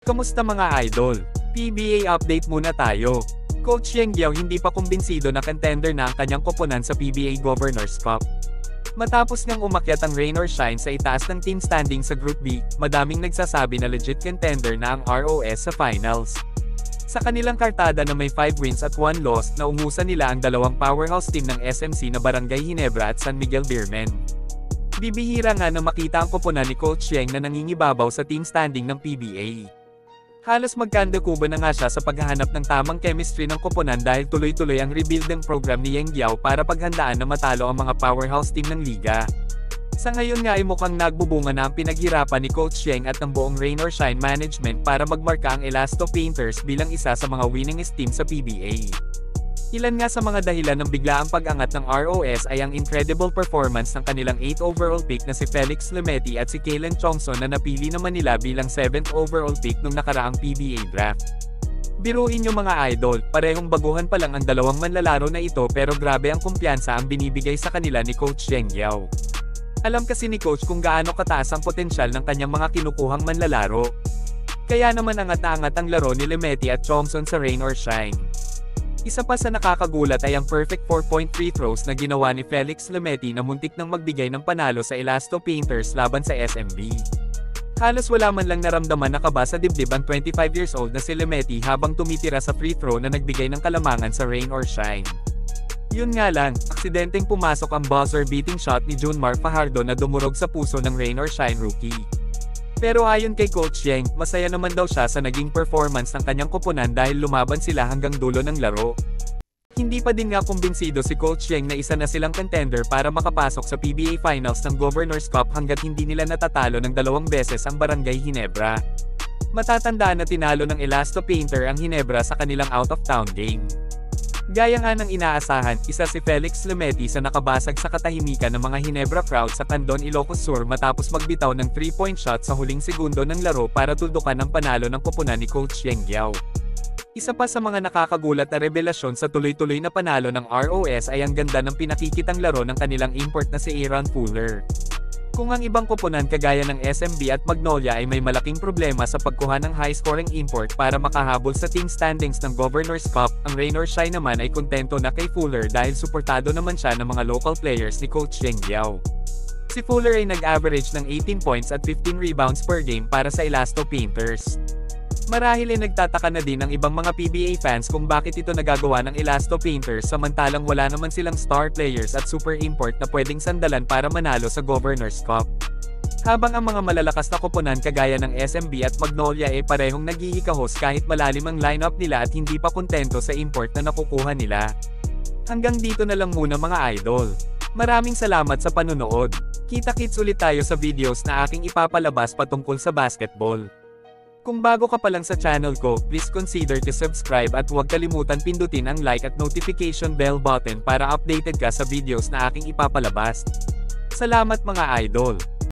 Kamusta mga idol? PBA update muna tayo. Coach Yeng Guiao hindi pa kumbinsido na contender na ang kanyang koponan sa PBA Governors Cup. Matapos ngang umakyat ang rain or shine sa itaas ng team standing sa Group B, madaming nagsasabi na legit contender na ang ROS sa finals. Sa kanilang kartada na may 5 wins at 1 loss, naungusan nila ang dalawang powerhouse team ng SMC na Barangay Ginebra at San Miguel Beermen. Bibihira nga na makita ang koponan ni Coach Yeng na nangingibabaw sa team standing ng PBA. Halos magkanda-kuba na nga siya sa paghahanap ng tamang chemistry ng koponan dahil tuloy-tuloy ang rebuilding program ni Yeng Guiao para paghandaan na matalo ang mga powerhouse team ng liga. Sa ngayon nga ay mukhang nagbubunga na ang pinaghirapan ni Coach Yeng at ng buong Rain or Shine management para magmarka ang Elasto Painters bilang isa sa mga winningest team sa PBA. Ilan nga sa mga dahilan ng biglaang pag-angat ng ROS ay ang incredible performance ng kanilang 8th overall pick na si Felix Lemeti at si Kalen Chongson na napili naman nila bilang 7th overall pick nung nakaraang PBA draft. Biruin nyo mga idol, parehong baguhan pa lang ang dalawang manlalaro na ito pero grabe ang kumpiyansa ang binibigay sa kanila ni Coach Yeng Guiao. Alam kasi ni Coach kung gaano kataas ang potensyal ng kanyang mga kinukuhang manlalaro. Kaya naman angat na angat ang laro ni Lemeti at Chongson sa Rain or Shine. Isa pa sa nakakagulat ay ang perfect 4-point free throws na ginawa ni Felix Lemeti na muntik nang magbigay ng panalo sa Elasto Painters laban sa SMB. Halos wala man lang naramdaman na kaba sa dibdib ang 25 years old na si Lemeti habang tumitira sa free throw na nagbigay ng kalamangan sa Rain or Shine. Yun nga lang, aksidenteng pumasok ang buzzer-beating shot ni Junmar Fajardo na dumurog sa puso ng Rain or Shine rookie. Pero ayon kay Coach Yeng, masaya naman daw siya sa naging performance ng kanyang koponan dahil lumaban sila hanggang dulo ng laro. Hindi pa din nga kumbinsido si Coach Yeng na isa na silang contender para makapasok sa PBA Finals ng Governors Cup hanggat hindi nila natatalo ng 2 beses ang Barangay Ginebra. Matatandaan na tinalo ng Elasto Painter ang Ginebra sa kanilang out-of-town game. Gaya nga ng inaasahan, isa si Felix Lemeti sa nakabasag sa katahimikan ng mga Ginebra crowd sa Tandon, Ilocos Sur matapos magbitaw ng 3-point shot sa huling segundo ng laro para tuldukan ang panalo ng koponan ni Coach Yeng Guiao. Isa pa sa mga nakakagulat na revelasyon sa tuloy-tuloy na panalo ng ROS ay ang ganda ng pinakikitang laro ng kanilang import na si Aaron Fuller. Kung ang ibang koponan kagaya ng SMB at Magnolia ay may malaking problema sa pagkuha ng high-scoring import para makahabol sa team standings ng Governors Cup, ang Rain or Shine naman ay kontento na kay Fuller dahil suportado naman siya ng mga local players ni Coach Yeng Guiao. Si Fuller ay nag-average ng 18 points at 15 rebounds per game para sa Elasto Painters. Marahil ay nagtataka na din ang ibang mga PBA fans kung bakit ito nagagawa ng Elasto Painters samantalang wala naman silang star players at super import na pwedeng sandalan para manalo sa Governors Cup. Habang ang mga malalakas na koponan kagaya ng SMB at Magnolia ay parehong naghihikahos kahit malalim ang lineup nila at hindi pa kontento sa import na nakukuha nila. Hanggang dito na lang muna mga idol. Maraming salamat sa panonood. Kita-kits ulit tayo sa videos na aking ipapalabas patungkol sa basketball. Kung bago ka pa lang sa channel ko, please consider to subscribe at huwag kalimutan pindutin ang like at notification bell button para updated ka sa videos na aking ipapalabas. Salamat mga idol!